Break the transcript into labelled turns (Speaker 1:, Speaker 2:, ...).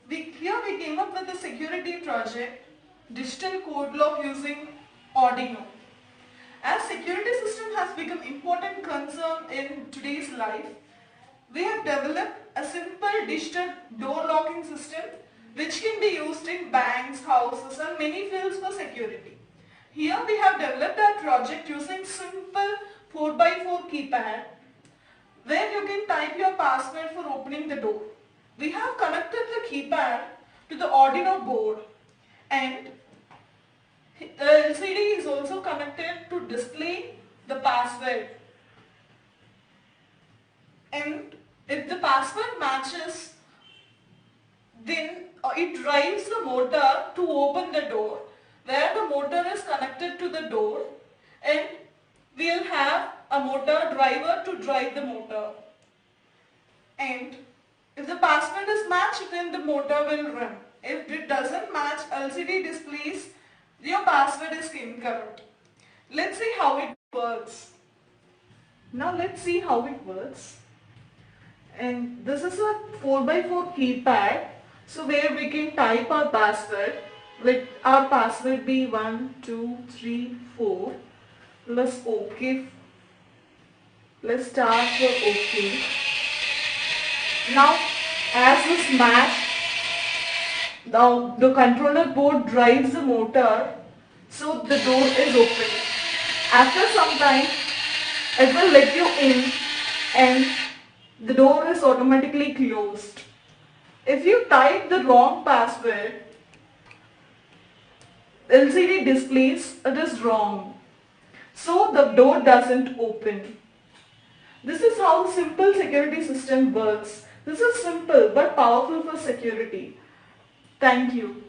Speaker 1: Here we came up with a security project, digital code lock using ardunio. As security system has become important concern in today's life, we have developed a simple digital door locking system which can be used in banks, houses and many fields for security. Here we have developed our project using simple 4x4 keypad where you can type your password for opening the door. We have connected the keypad to the Arduino board and the LCD is also connected to display the password. And if the password matches, then it drives the motor to open the door, where the motor is connected to the door and we'll have a motor driver to drive the motor. And if the password is matched, then the motor will run. If it doesn't match, LCD displays your password is incorrect. Let's see how it works. Now let's see how it works. And this is a 4x4 keypad. So where we can type our password. Let our password be 1, 2, 3, 4 plus OK. Let's start for OK. Now as this match, now the controller board drives the motor, so the door is open. After some time it will let you in and the door is automatically closed. If you type the wrong password, LCD displays it is wrong, so the door doesn't open. This is how simple security system works. This is simple but powerful for security. Thank you.